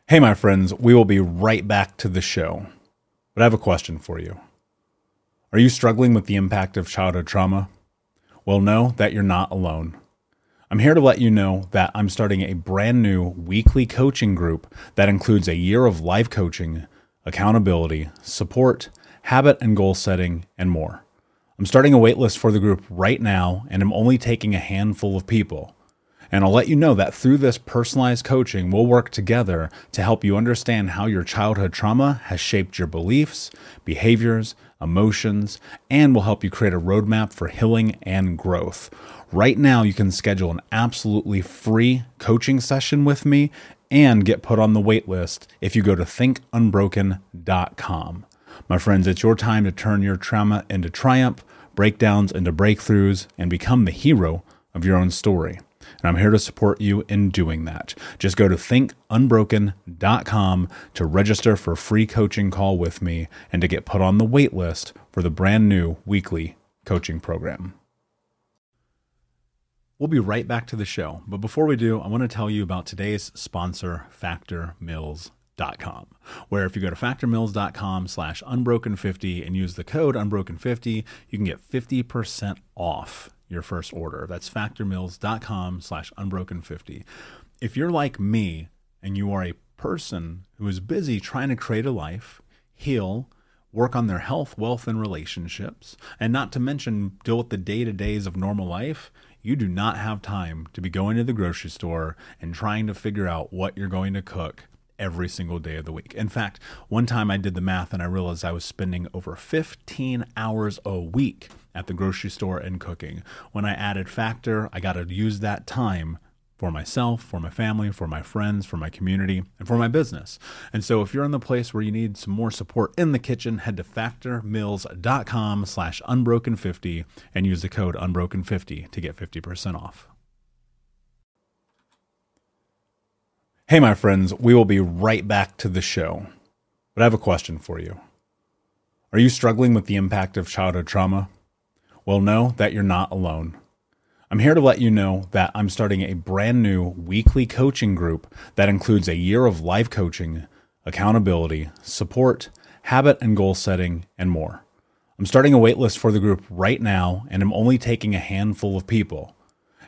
Hey, my friends, we will be right back to the show. But I have a question for you. Are you struggling with the impact of childhood trauma? Well, know that you're not alone. I'm here to let you know that I'm starting a brand new weekly coaching group that includes a year of life coaching, accountability, support, habit and goal setting, and more. I'm starting a waitlist for the group right now, and I'm only taking a handful of people. And I'll let you know that through this personalized coaching, we'll work together to help you understand how your childhood trauma has shaped your beliefs, behaviors, emotions, and will help you create a roadmap for healing and growth. Right now, you can schedule an absolutely free coaching session with me and get put on the wait list if you go to thinkunbroken.com. My friends, it's your time to turn your trauma into triumph, breakdowns into breakthroughs, and become the hero of your own story. And I'm here to support you in doing that. Just go to thinkunbroken.com to register for a free coaching call with me and to get put on the wait list for the brand new weekly coaching program. We'll be right back to the show. But before we do, I want to tell you about today's sponsor, factormeals.com, where if you go to factormeals.com/unbroken50 and use the code unbroken50, you can get 50% off your first order. That's factormeals.com/unbroken50. If you're like me and you are a person who is busy trying to create a life, heal, work on their health, wealth, and relationships, and not to mention deal with the day-to-days of normal life, you do not have time to be going to the grocery store and trying to figure out what you're going to cook every single day of the week. In fact, one time I did the math and I realized I was spending over 15 hours a week at the grocery store and cooking. When I added Factor, I got to use that time for myself, for my family, for my friends, for my community, and for my business. And so if you're in the place where you need some more support in the kitchen, head to factormeals.com/unbroken50 and use the code unbroken50 to get 50% off. Hey, my friends, we will be right back to the show. But I have a question for you. Are you struggling with the impact of childhood trauma? Well, know that you're not alone. I'm here to let you know that I'm starting a brand new weekly coaching group that includes a year of life coaching, accountability, support, habit and goal setting, and more. I'm starting a waitlist for the group right now, and I'm only taking a handful of people.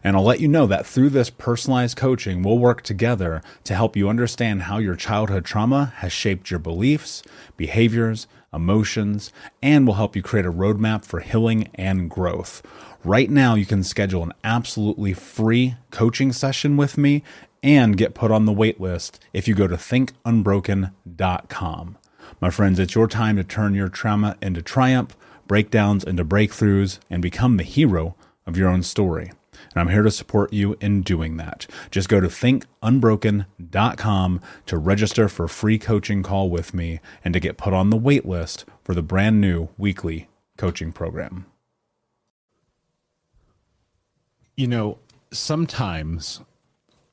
And I'll let you know that through this personalized coaching, we'll work together to help you understand how your childhood trauma has shaped your beliefs, behaviors, emotions, and will help you create a roadmap for healing and growth. Right now, you can schedule an absolutely free coaching session with me and get put on the wait list if you go to thinkunbroken.com. My friends, it's your time to turn your trauma into triumph, breakdowns into breakthroughs, and become the hero of your own story. And I'm here to support you in doing that. Just go to thinkunbroken.com to register for a free coaching call with me and to get put on the wait list for the brand new weekly coaching program. You know, sometimes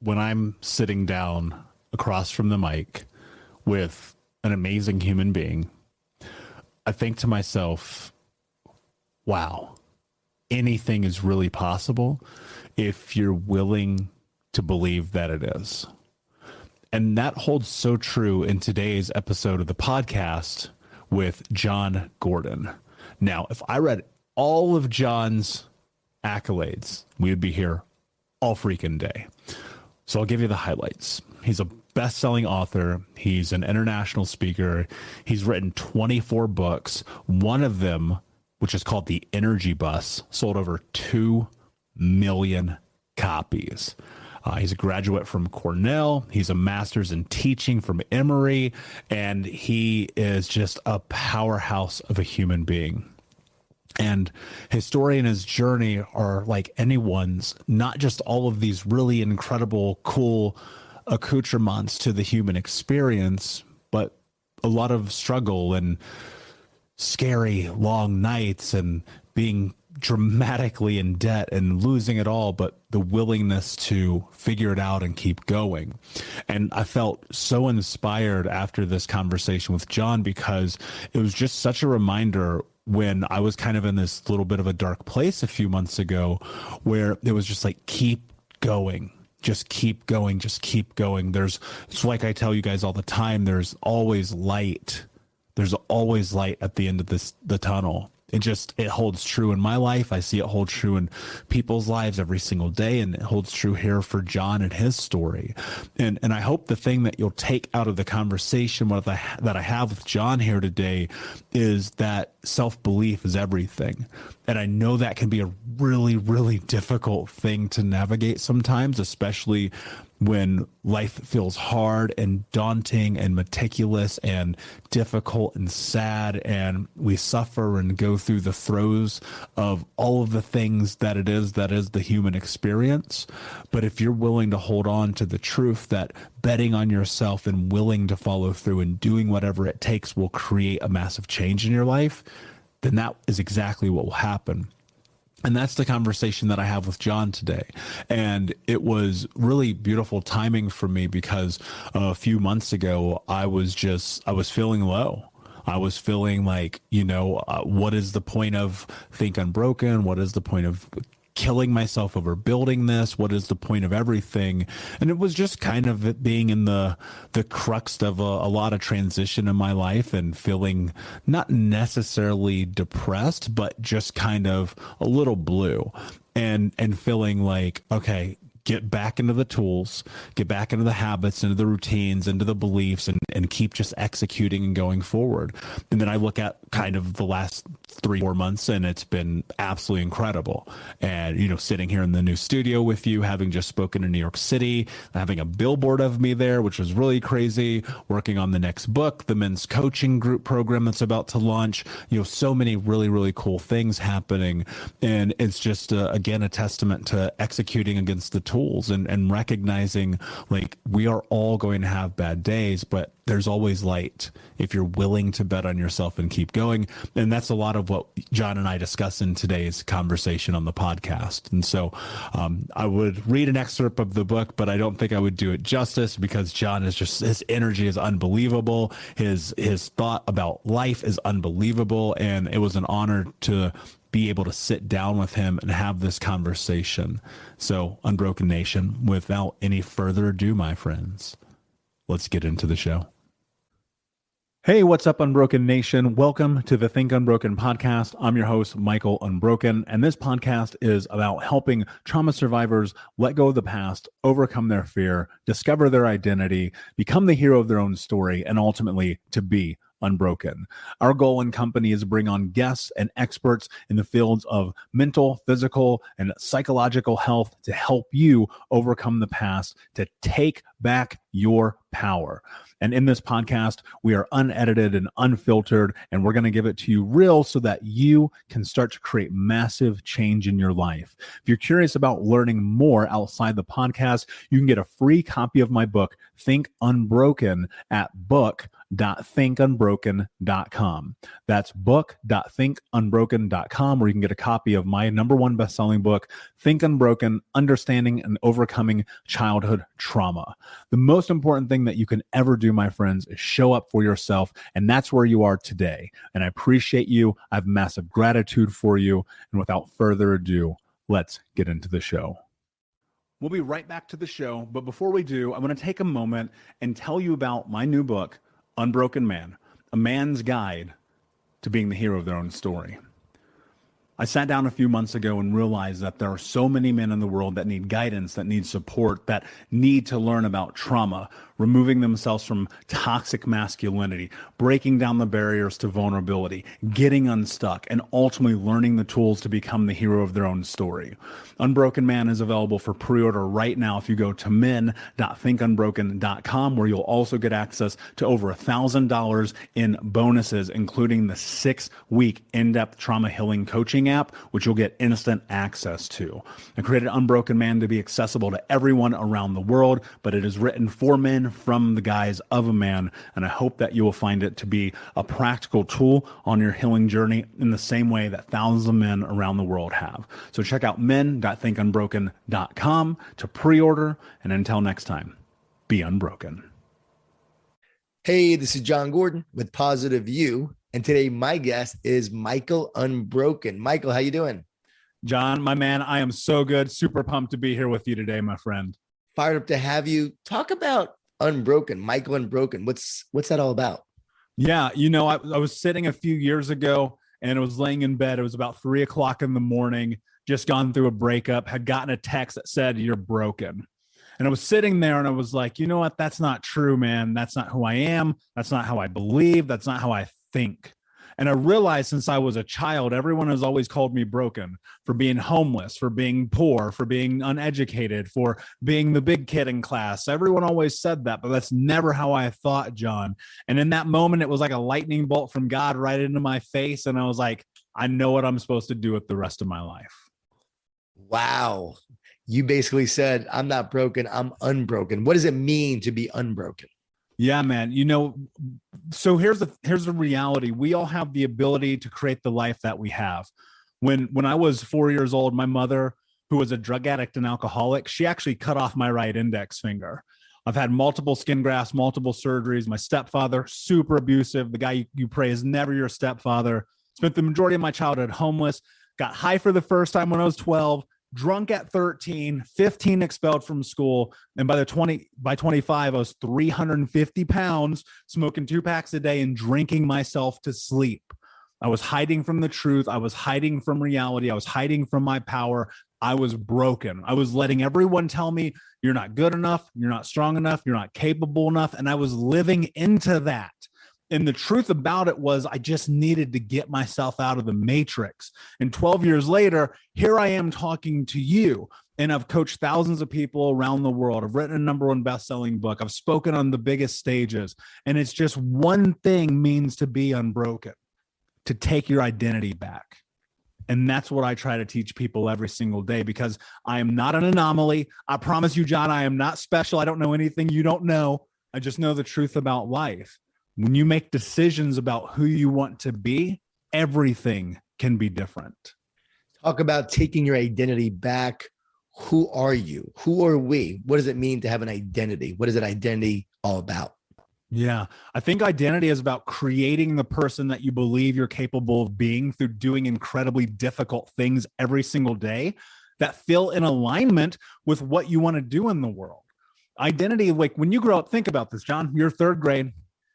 when I'm sitting down across from the mic with an amazing human being, I think to myself, wow, anything is really possible if you're willing to believe that it is. And that holds so true in today's episode of the podcast with John Gordon. Now, if I read all of John's accolades, we would be here all freaking day. So I'll give you the highlights. He's a best-selling author. He's an international speaker. He's written 24 books. One of them, which is called The Energy Bus, sold over 2 million copies. He's a graduate from Cornell. He's a master's in teaching from Emory, and he is just a powerhouse of a human being. And his story and his journey are like anyone's, not just all of these really incredible, cool accoutrements to the human experience, but a lot of struggle and scary long nights and being dramatically in debt and losing it all, but the willingness to figure it out and keep going. And I felt so inspired after this conversation with John because it was just such a reminder when I was kind of in this little bit of a dark place a few months ago where it was just like, keep going. just keep going, just keep going. It's like I tell you guys all the time, there's always light. There's always light at the end of the tunnel. It holds true in my life. I see it hold true in people's lives every single day. And it holds true here for John and his story. And I hope the thing that you'll take out of the conversation that I have with John here today is that self-belief is everything. And I know that can be a really, really difficult thing to navigate sometimes, especially when life feels hard and daunting and meticulous and difficult and sad, and we suffer and go through the throes of all of the things that is the human experience. But if you're willing to hold on to the truth that betting on yourself and willing to follow through and doing whatever it takes will create a massive change in your life, then that is exactly what will happen. And that's the conversation that I have with John today. And it was really beautiful timing for me because a few months ago, I was feeling low. I was feeling like, what is the point of Think Unbroken? What is the point of killing myself over building this? What is the point of everything? And it was just kind of it being in the crux of a lot of transition in my life and feeling not necessarily depressed, but just kind of a little blue and feeling like, okay, get back into the tools, get back into the habits, into the routines, into the beliefs, and keep just executing and going forward. And then I look at kind of the last 3-4 months, and it's been absolutely incredible. And, sitting here in the new studio with you, having just spoken in New York City, having a billboard of me there, which was really crazy, working on the next book, the men's coaching group program that's about to launch, so many really, really cool things happening. And it's just, again, a testament to executing against the tools and recognizing like we are all going to have bad days, but there's always light if you're willing to bet on yourself and keep going. And that's a lot of what John and I discuss in today's conversation on the podcast. And so I would read an excerpt of the book, but I don't think I would do it justice because John is just, his energy is unbelievable. His thought about life is unbelievable. And it was an honor to be able to sit down with him and have this conversation. So, Unbroken Nation, without any further ado, my friends, let's get into the show. Hey, what's up, Unbroken Nation? Welcome to the Think Unbroken podcast. I'm your host, Michael Unbroken, and this podcast is about helping trauma survivors let go of the past, overcome their fear, discover their identity, become the hero of their own story, and ultimately to be unbroken. Our goal in company is to bring on guests and experts in the fields of mental, physical, and psychological health to help you overcome the past, to take back your power. And in this podcast, we are unedited and unfiltered, and we're going to give it to you real so that you can start to create massive change in your life. If you're curious about learning more outside the podcast, you can get a free copy of my book, Think Unbroken, at book.thinkunbroken.com. That's book.thinkunbroken.com, where you can get a copy of my #1 best-selling book, Think Unbroken, Understanding and Overcoming Childhood Trauma. The most important thing that you can ever do, my friends, is show up for yourself, and that's where you are today. And I appreciate you. I have massive gratitude for you. And without further ado, let's get into the show. We'll be right back to the show, but before we do, I want to take a moment and tell you about my new book, Unbroken Man, a man's guide to being the hero of their own story. I sat down a few months ago and realized that there are so many men in the world that need guidance, that need support, that need to learn about trauma, removing themselves from toxic masculinity, breaking down the barriers to vulnerability, getting unstuck, and ultimately learning the tools to become the hero of their own story. Unbroken Man is available for pre-order right now if you go to men.thinkunbroken.com, where you'll also get access to over $1,000 in bonuses, including the 6-week in-depth trauma healing coaching app, which you'll get instant access to. I created Unbroken Man to be accessible to everyone around the world, but it is written for men from the guise of a man, and I hope that you will find it to be a practical tool on your healing journey in the same way that thousands of men around the world have. So check out men.thinkunbroken.com to pre-order, and until next time, be unbroken. Hey, this is John Gordon with Positive You, and today my guest is Michael Unbroken. Michael, how you doing? John, my man, I am so good. Super pumped to be here with you today, my friend. Fired up to have you. Talk about Unbroken, Michael Unbroken. What's that all about? Yeah, I was sitting a few years ago and I was laying in bed. It was about 3 o'clock in the morning, just gone through a breakup, had gotten a text that said, "You're broken." And I was sitting there and I was like, you know what? That's not true, man. That's not who I am. That's not how I believe. That's not how I think. And I realized since I was a child, everyone has always called me broken for being homeless, for being poor, for being uneducated, for being the big kid in class. Everyone always said that, but that's never how I thought, John. And in that moment, it was like a lightning bolt from God right into my face. And I was like, I know what I'm supposed to do with the rest of my life. Wow. You basically said, I'm not broken, I'm unbroken. What does it mean to be unbroken? Yeah, man. So here's the reality. We all have the ability to create the life that we have. When I was 4 years old, my mother, who was a drug addict and alcoholic, she actually cut off my right index finger. I've had multiple skin grafts, multiple surgeries. My stepfather, super abusive. The guy you pray is never your stepfather. Spent the majority of my childhood homeless. Got high for the first time when I was 12. Drunk at 13, 15 expelled from school. And by 25, I was 350 pounds, smoking 2 packs a day and drinking myself to sleep. I was hiding from the truth. I was hiding from reality. I was hiding from my power. I was broken. I was letting everyone tell me, you're not good enough. You're not strong enough. You're not capable enough. And I was living into that. And the truth about it was I just needed to get myself out of the matrix. And 12 years later, here I am talking to you. And I've coached thousands of people around the world. I've written a #1 best-selling book. I've spoken on the biggest stages. And it's just one thing means to be unbroken, to take your identity back. And that's what I try to teach people every single day, because I am not an anomaly. I promise you, John, I am not special. I don't know anything you don't know. I just know the truth about life. When you make decisions about who you want to be, everything can be different. Talk about taking your identity back. Who are you? Who are we? What does it mean to have an identity? What is an identity all about? Yeah, I think identity is about creating the person that you believe you're capable of being through doing incredibly difficult things every single day that feel in alignment with what you want to do in the world. Identity, like when you grow up, think about this, John, you're 3rd grade.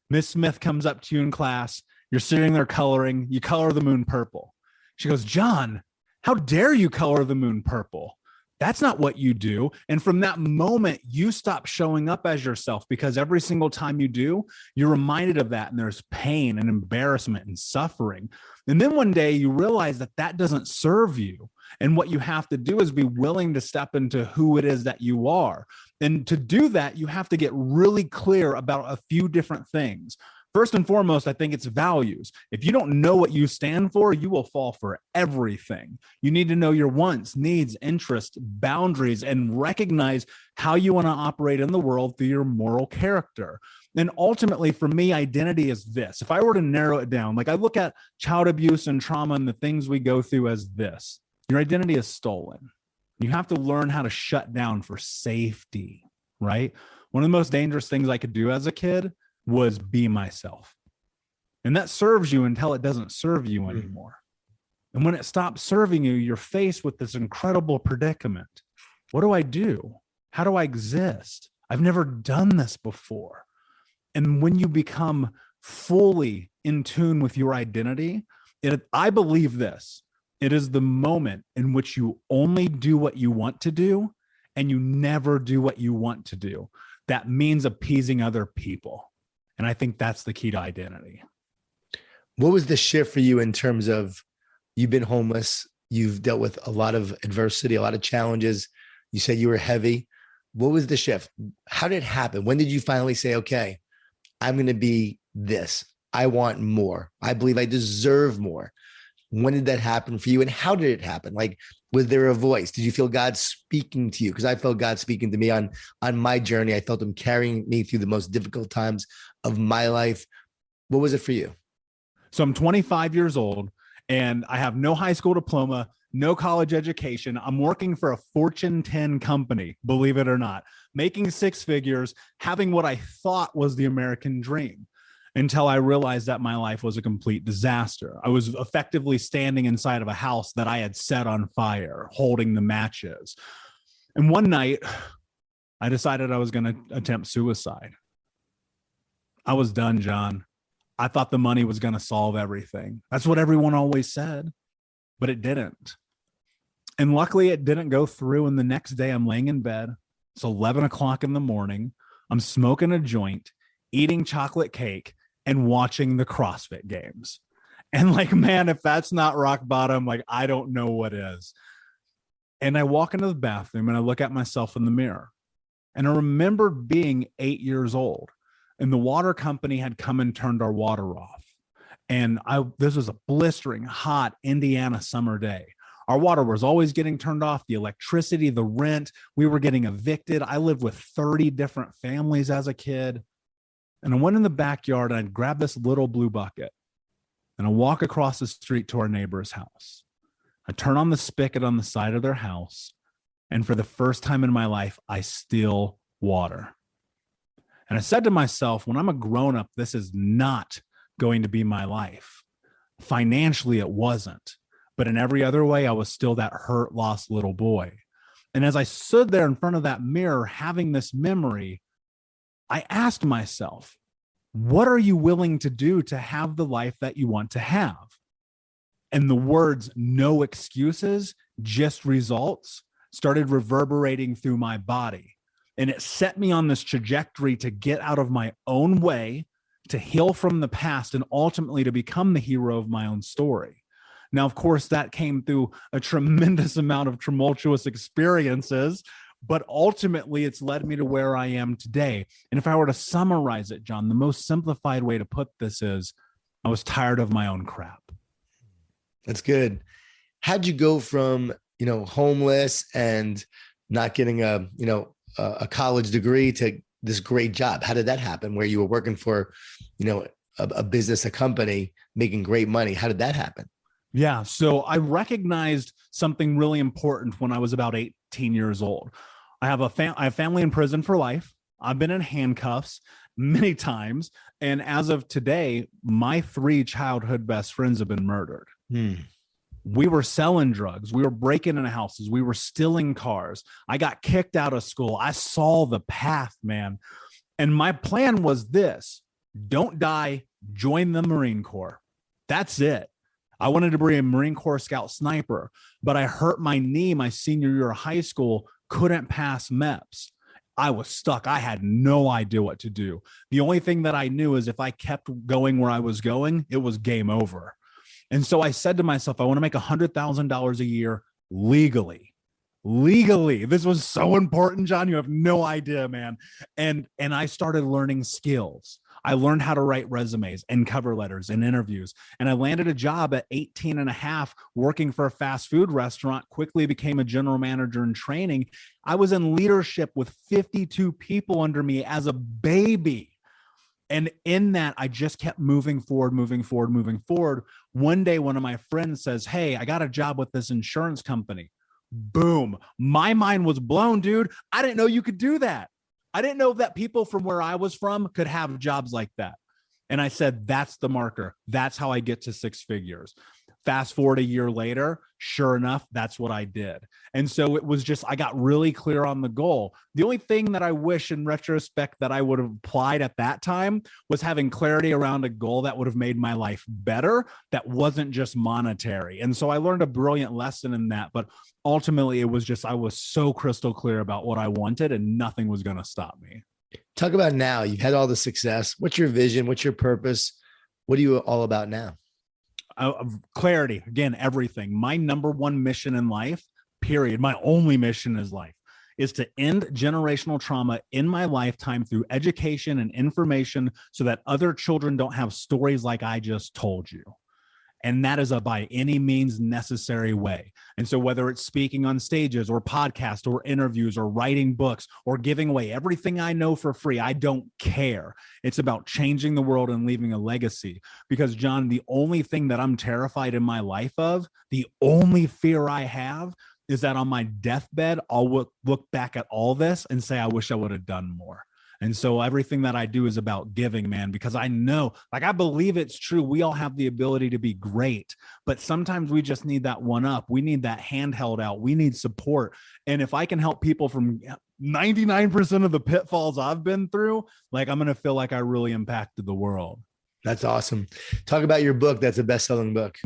Miss Smith comes up to you in class. You're sitting there coloring. You color the moon purple. She goes, John, how dare you color the moon purple? That's not what you do. And from that moment, you stop showing up as yourself, because every single time you do, you're reminded of that. And there's pain and embarrassment and suffering. And then one day you realize that that doesn't serve you. And what you have to do is be willing to step into who it is that you are. And to do that, you have to get really clear about a few different things. First and foremost, I think it's values. If you don't know what you stand for, you will fall for everything. You need to know your wants, needs, interests, boundaries, and recognize how you want to operate in the world through your moral character. And ultimately, for me, identity is this. If I were to narrow it down, like I look at child abuse and trauma and the things we go through as this: your identity is stolen. You have to learn how to shut down for safety, right? One of the most dangerous things I could do as a kid was be myself. And that serves you until it doesn't serve you anymore. And when it stops serving you, you're faced with this incredible predicament. What do I do? How do I exist? I've never done this before. And when you become fully in tune with your identity, I believe this: it is the moment in which you only do what you want to do and you never do what you want to do. That means appeasing other people. And I think that's the key to identity. What was the shift for you in terms of, you've been homeless, you've dealt with a lot of adversity, a lot of challenges. You said you were heavy. What was the shift? How did it happen? When did you finally say, okay, I'm going to be this. I want more. I believe I deserve more. When did that happen for you? And how did it happen? Like, was there a voice? Did you feel God speaking to you? Because I felt God speaking to me on my journey. I felt him carrying me through the most difficult times of my life. What was it for you? So I'm 25 years old and I have no high school diploma, no college education. I'm working for a Fortune 10 company, believe it or not, making 6 figures, having what I thought was the American dream, until I realized that my life was a complete disaster. I was effectively standing inside of a house that I had set on fire, holding the matches. And one night I decided I was going to attempt suicide. I was done, John. I thought the money was going to solve everything. That's what everyone always said, but it didn't. And luckily it didn't go through. And the next day I'm laying in bed. It's 11 o'clock in the morning. I'm smoking a joint, eating chocolate cake, and watching the CrossFit games. And like, man, if that's not rock bottom, like, I don't know what is. And I walk into the bathroom and I look at myself in the mirror. And I remember being 8 years old, and the water company had come and turned our water off. And this was a blistering hot Indiana summer day. Our water was always getting turned off, the electricity, the rent. We were getting evicted. I lived with 30 different families as a kid. And I went in the backyard and I grabbed this little blue bucket and I walk across the street to our neighbor's house. I turn on the spigot on the side of their house. And for the first time in my life, I steal water. And I said to myself, when I'm a grown-up, this is not going to be my life. Financially, it wasn't. But in every other way, I was still that hurt, lost little boy. And as I stood there in front of that mirror, having this memory, I asked myself, what are you willing to do to have the life that you want to have? And the words, no excuses, just results, started reverberating through my body. And it set me on this trajectory to get out of my own way, to heal from the past, and ultimately to become the hero of my own story. Now, of course, that came through a tremendous amount of tumultuous experiences, but ultimately it's led me to where I am today. And if I were to summarize it, John, the most simplified way to put this is I was tired of my own crap. That's good. How'd you go from, homeless and not getting a college degree to this great job? How did that happen where you were working for, a business, a company, making great money? How did that happen? Yeah. So I recognized something really important when I was about 18 years old. I have family in prison for life. I've been in handcuffs many times. And as of today, my 3 childhood best friends have been murdered. We were selling drugs. We were breaking into houses. We were stealing cars. I got kicked out of school. I saw the path, man. And my plan was this: don't die, join the Marine Corps. That's it. I wanted to be a Marine Corps Scout sniper, but I hurt my knee my senior year of high school, couldn't pass MEPS. I was stuck. I had no idea what to do. The only thing that I knew is if I kept going where I was going, it was game over. And so I said to myself, I want to make $100,000 a year legally. This was so important, John. You have no idea, man. And I started learning skills. I learned how to write resumes and cover letters and interviews. And I landed a job at 18 and a half working for a fast food restaurant, quickly became a general manager in training. I was in leadership with 52 people under me as a baby. And in that, I just kept moving forward. One day, one of my friends says, hey, I got a job with this insurance company. Boom. My mind was blown, dude. I didn't know you could do that. I didn't know that people from where I was from could have jobs like that. And I said, that's the marker. That's how I get to 6 figures. Fast forward a year later, sure enough, that's what I did. And so it was just, I got really clear on the goal. The only thing that I wish in retrospect that I would have applied at that time was having clarity around a goal that would have made my life better, that wasn't just monetary. And so I learned a brilliant lesson in that. But ultimately, it was just, I was so crystal clear about what I wanted and nothing was going to stop me. Talk about now. You've had all the success. What's your vision? What's your purpose? What are you all about now? Clarity, again, everything. My number one mission in life, period, my only mission in life, is to end generational trauma in my lifetime through education and information so that other children don't have stories like I just told you. And that is a by any means necessary way. And so whether it's speaking on stages or podcasts or interviews or writing books or giving away everything I know for free, I don't care. It's about changing the world and leaving a legacy. Because, John, the only thing that I'm terrified in my life of, the only fear I have is that on my deathbed, I'll look back at all this and say, I wish I would have done more. And so everything that I do is about giving, man, because I know, like, I believe it's true. We all have the ability to be great, but sometimes we just need that one up. We need that hand held out. We need support. And if I can help people from 99% of the pitfalls I've been through, like I'm going to feel like I really impacted the world. That's awesome. Talk about your book. That's a best-selling book.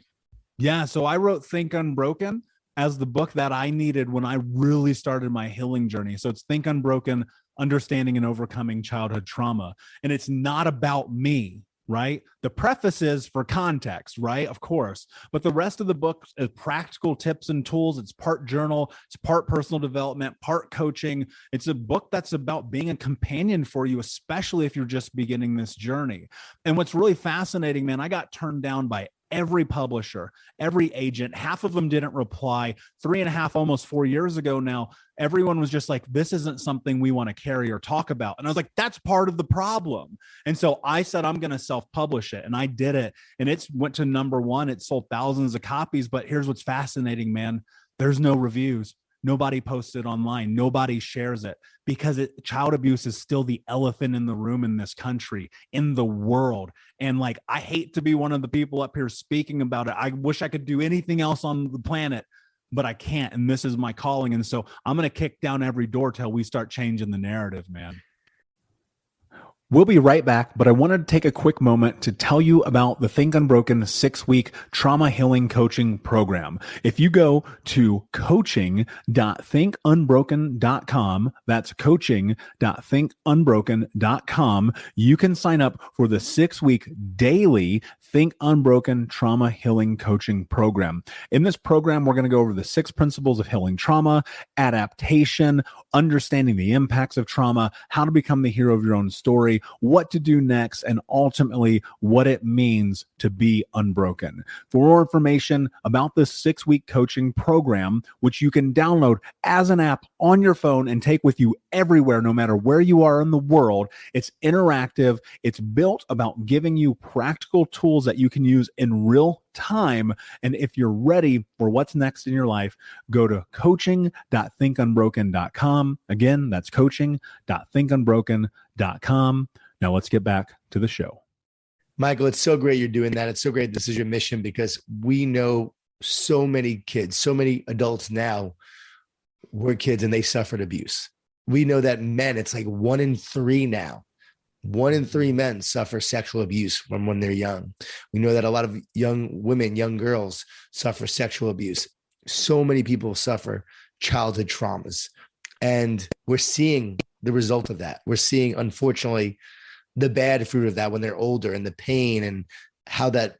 Yeah. So I wrote Think Unbroken as the book that I needed when I really started my healing journey. So it's Think Unbroken, Understanding and Overcoming Childhood Trauma. And it's not about me, right? The preface is for context, right? Of course. But the rest of the book is practical tips and tools. It's part journal, it's part personal development, part coaching. It's a book that's about being a companion for you, especially if you're just beginning this journey. And what's really fascinating, man, I got turned down by every publisher, every agent. Half of them didn't reply. 3.5, almost 4 years ago now, everyone was just like, this isn't something we want to carry or talk about. And I was like, that's part of the problem. And so I said, I'm going to self-publish it. And I did it. And it went to #1. It sold thousands of copies. But here's what's fascinating, man. There's no reviews. Nobody posts it online. Nobody shares it because child abuse is still the elephant in the room in this country, in the world. And like, I hate to be one of the people up here speaking about it. I wish I could do anything else on the planet, but I can't. And this is my calling. And so I'm going to kick down every door till we start changing the narrative, man. We'll be right back, but I wanted to take a quick moment to tell you about the Think Unbroken 6-week trauma healing coaching program. If you go to coaching.thinkunbroken.com, that's coaching.thinkunbroken.com, you can sign up for the 6-week daily Think Unbroken trauma healing coaching program. In this program, we're going to go over the 6 principles of healing trauma, adaptation, understanding the impacts of trauma, how to become the hero of your own story, what to do next, and ultimately what it means to be unbroken. For more information about this 6-week coaching program, which you can download as an app on your phone and take with you everywhere, no matter where you are in the world, it's interactive. It's built about giving you practical tools that you can use in real time. And if you're ready for what's next in your life, go to coaching.thinkunbroken.com. Again, that's coaching.thinkunbroken.com. Now let's get back to the show. Michael, it's so great you're doing that. It's so great this is your mission, because we know so many kids, so many adults now were kids and they suffered abuse. We know that men, it's like 1 in 3 now. 1 in 3 men suffer sexual abuse from when they're young. We know that a lot of young women, young girls suffer sexual abuse. So many people suffer childhood traumas. And we're seeing the result of that. We're seeing, unfortunately, the bad fruit of that when they're older, and the pain and how that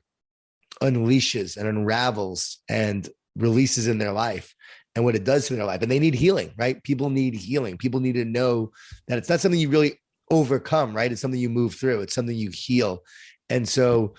unleashes and unravels and releases in their life and what it does to their life. And they need healing, right? People need healing. People need to know that it's not something you really overcome, right? It's something you move through. It's something you heal. And so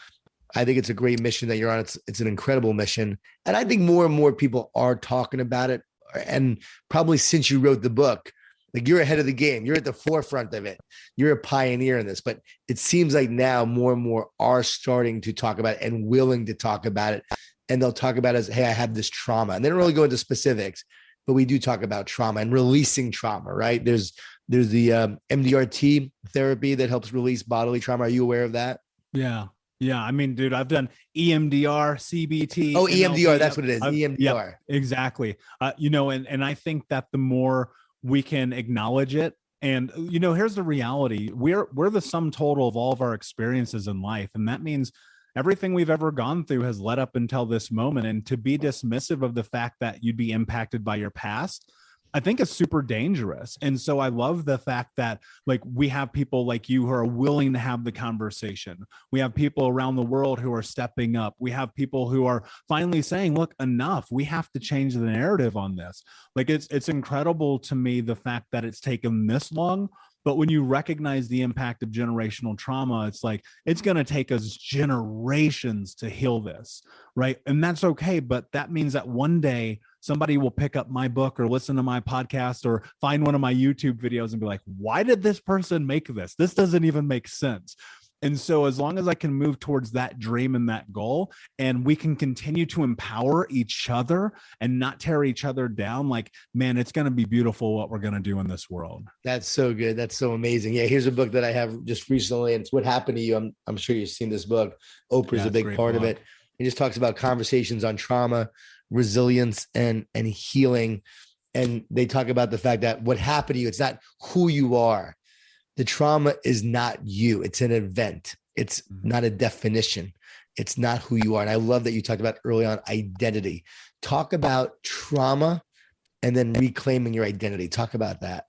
I think it's a great mission that you're on. It's an incredible mission. And I think more and more people are talking about it. And probably since you wrote the book, like, you're ahead of the game. You're at the forefront of it. You're a pioneer in this. But it seems like now more and more are starting to talk about it and willing to talk about it. And they'll talk about it as, hey, I have this trauma. And they don't really go into specifics, but we do talk about trauma and releasing trauma, right? There's the MDRT therapy that helps release bodily trauma. Are you aware of that? Yeah. Yeah. I mean, dude, I've done EMDR, CBT. Oh, EMDR. NLP. That's what it is. EMDR. Yeah, exactly. And I think that the more we can acknowledge it, and, here's the reality. We're the sum total of all of our experiences in life. And that means everything we've ever gone through has led up until this moment. And to be dismissive of the fact that you'd be impacted by your past, I think it's super dangerous. And so I love the fact that, like, we have people like you who are willing to have the conversation. We have people around the world who are stepping up. We have people who are finally saying, look, enough. We have to change the narrative on this. Like, it's incredible to me, the fact that it's taken this long. But when you recognize the impact of generational trauma, it's like, it's going to take us generations to heal this, right? And that's okay. But that means that one day somebody will pick up my book or listen to my podcast or find one of my YouTube videos and be like, why did this person make this? This doesn't even make sense. And so as long as I can move towards that dream and that goal, and we can continue to empower each other and not tear each other down, like, man, it's going to be beautiful what we're going to do in this world. That's so good. That's so amazing. Yeah. Here's a book that I have just recently, and it's What Happened to You. I'm sure you've seen this book. Oprah's a big part of it. It just talks about conversations on trauma, resilience, and healing. And they talk about the fact that what happened to you, it's not who you are. The trauma is not you. It's an event. It's not a definition. It's not who you are. And I love that you talked about early on identity. Talk about trauma and then reclaiming your identity. Talk about that.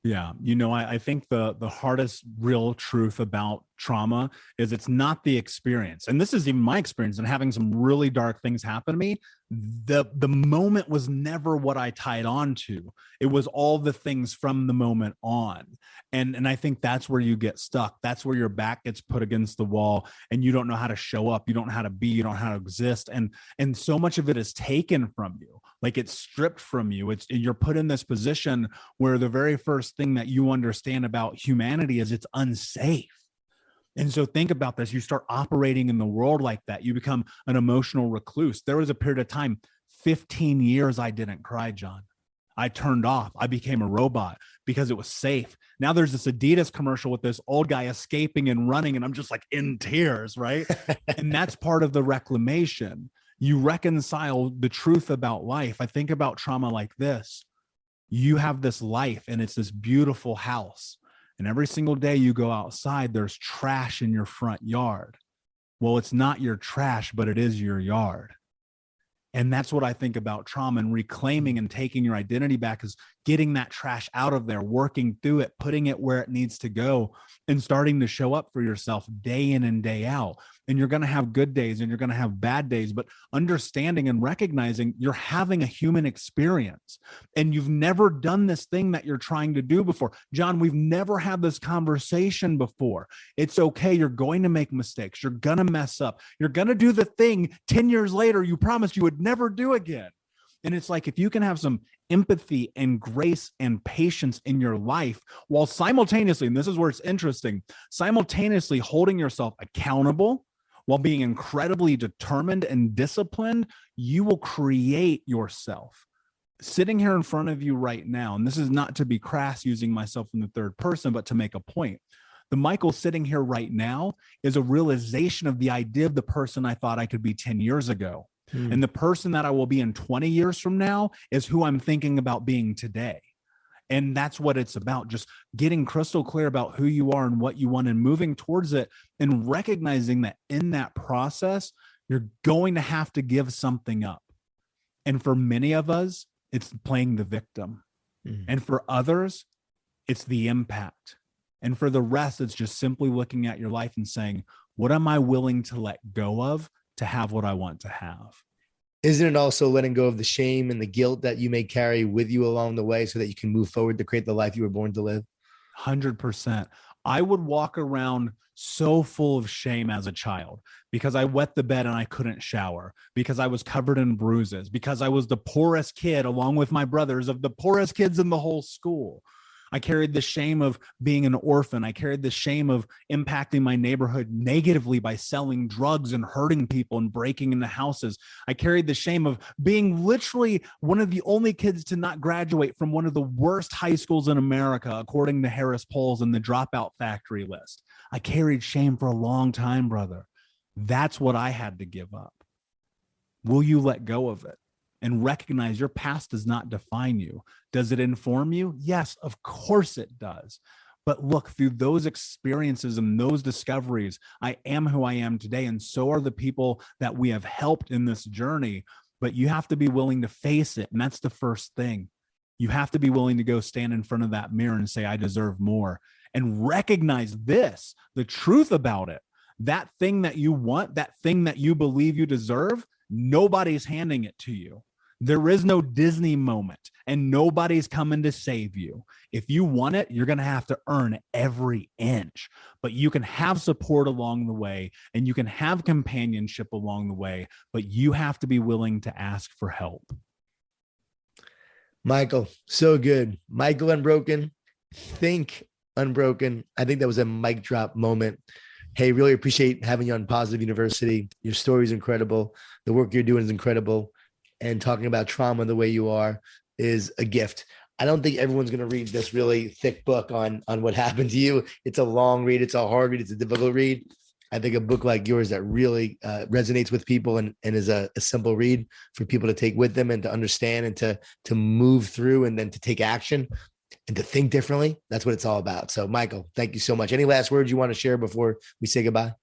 Yeah. I think the hardest real truth about trauma is it's not the experience. And this is even my experience and having some really dark things happen to me. The moment was never what I tied on to. It was all the things from the moment on. And I think that's where you get stuck. That's where your back gets put against the wall and you don't know how to show up. You don't know how to be, you don't know how to exist. And so much of it is taken from you. Like it's stripped from you. You're put in this position where the very first thing that you understand about humanity is it's unsafe. And so think about this. You start operating in the world like that. You become an emotional recluse. There was a period of time, 15 years, I didn't cry, John. I turned off. I became a robot because it was safe. Now there's this Adidas commercial with this old guy escaping and running, and I'm just like in tears, right? And that's part of the reclamation. You reconcile the truth about life. I think about trauma like this. You have this life and it's this beautiful house. And every single day you go outside, there's trash in your front yard. Well, it's not your trash, but it is your yard. And that's what I think about trauma and reclaiming and taking your identity back is getting that trash out of there, working through it, putting it where it needs to go, and starting to show up for yourself day in and day out. And you're going to have good days and you're going to have bad days, but understanding and recognizing you're having a human experience and you've never done this thing that you're trying to do before. John, we've never had this conversation before. It's okay. You're going to make mistakes. You're going to mess up. You're going to do the thing 10 years later you promised you would never do again. And it's like, if you can have some empathy and grace and patience in your life while simultaneously, and this is where it's interesting, simultaneously holding yourself accountable while being incredibly determined and disciplined, you will create yourself. Sitting here in front of you right now, and this is not to be crass using myself in the third person, but to make a point. The Michael sitting here right now is a realization of the idea of the person I thought I could be 10 years ago. And the person that I will be in 20 years from now is who I'm thinking about being today. And that's what it's about, just getting crystal clear about who you are and what you want and moving towards it and recognizing that in that process, you're going to have to give something up. And for many of us, it's playing the victim. And for others, it's the impact. And for the rest, it's just simply looking at your life and saying, what am I willing to let go of to have what I want to have? Isn't it also letting go of the shame and the guilt that you may carry with you along the way so that you can move forward to create the life you were born to live? 100%. I would walk around so full of shame as a child because I wet the bed and I couldn't shower, because I was covered in bruises, because I was the poorest kid along with my brothers of the poorest kids in the whole school. I carried the shame of being an orphan. I carried the shame of impacting my neighborhood negatively by selling drugs and hurting people and breaking into houses. I carried the shame of being literally one of the only kids to not graduate from one of the worst high schools in America, according to Harris polls and the dropout factory list. I carried shame for a long time, brother. That's what I had to give up. Will you let go of it? And recognize your past does not define you. Does it inform you? Yes, of course it does. But look, through those experiences and those discoveries, I am who I am today. And so are the people that we have helped in this journey. But you have to be willing to face it. And that's the first thing. You have to be willing to go stand in front of that mirror and say, I deserve more. And recognize this, the truth about it. That thing that you want, that thing that you believe you deserve, nobody's handing it to you. There is no Disney moment and nobody's coming to save you. If you want it, you're going to have to earn every inch, but you can have support along the way and you can have companionship along the way, but you have to be willing to ask for help. Michael, so good. Michael Unbroken, think Unbroken. I think that was a mic drop moment. Hey, really appreciate having you on Positive University. Your story is incredible. The work you're doing is incredible. And talking about trauma the way you are is a gift. I don't think everyone's going to read this really thick book on what happened to you. It's a long read. It's a hard read. It's a difficult read. I think a book like yours that really resonates with people and is a simple read for people to take with them and to understand and to move through and then to take action and to think differently. That's what it's all about. So Michael, thank you so much. Any last words you want to share before we say goodbye?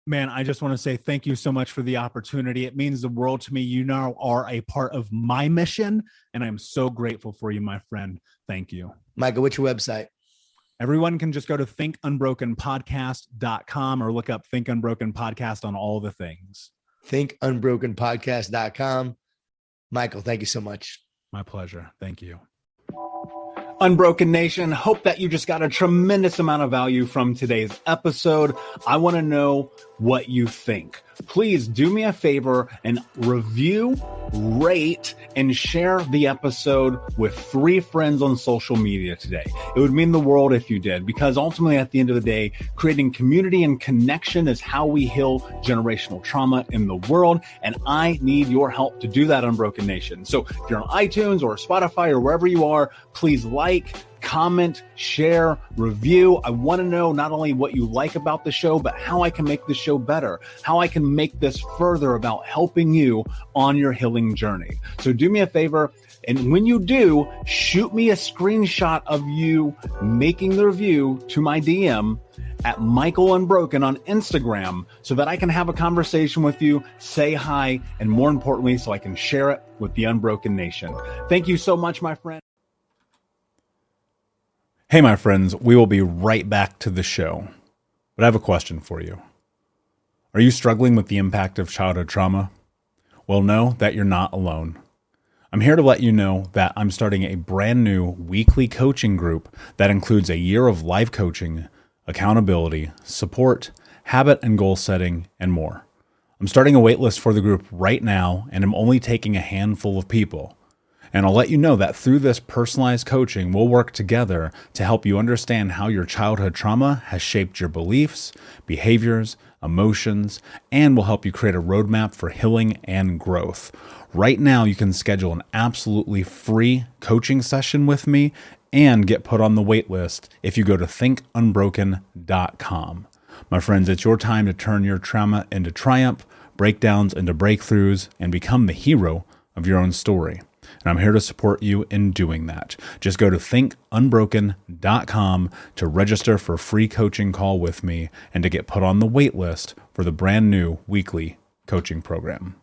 Man, I just want to say thank you so much for the opportunity. It means the world to me. You now are a part of my mission, and I'm so grateful for you, my friend. Thank you. Michael, what's your website? Everyone can just go to thinkunbrokenpodcast.com or look up Think Unbroken Podcast on all the things. Thinkunbrokenpodcast.com. Michael, thank you so much. My pleasure. Thank you. Unbroken Nation, hope that you just got a tremendous amount of value from today's episode. I want to know what you think. Please do me a favor and review, rate, and share the episode with 3 friends on social media today. It would mean the world if you did, because ultimately at the end of the day, creating community and connection is how we heal generational trauma in the world. And I need your help to do that, Unbroken Nation. So if you're on iTunes or Spotify or wherever you are, please like, comment, share, review. I want to know not only what you like about the show, but how I can make the show better, how I can make this further about helping you on your healing journey. So do me a favor. And when you do, shoot me a screenshot of you making the review to my DM at Michael Unbroken on Instagram so that I can have a conversation with you, say hi, and more importantly, so I can share it with the Unbroken Nation. Thank you so much, my friend. Hey, my friends, we will be right back to the show. But I have a question for you. Are you struggling with the impact of childhood trauma? Well, know that you're not alone. I'm here to let you know that I'm starting a brand new weekly coaching group that includes a year of live coaching, accountability, support, habit and goal setting, and more. I'm starting a waitlist for the group right now, and I'm only taking a handful of people. And I'll let you know that through this personalized coaching, we'll work together to help you understand how your childhood trauma has shaped your beliefs, behaviors, emotions, and will help you create a roadmap for healing and growth. Right now, you can schedule an absolutely free coaching session with me and get put on the wait list if you go to thinkunbroken.com. My friends, it's your time to turn your trauma into triumph, breakdowns into breakthroughs, and become the hero of your own story. And I'm here to support you in doing that. Just go to thinkunbroken.com to register for a free coaching call with me and to get put on the wait list for the brand new weekly coaching program.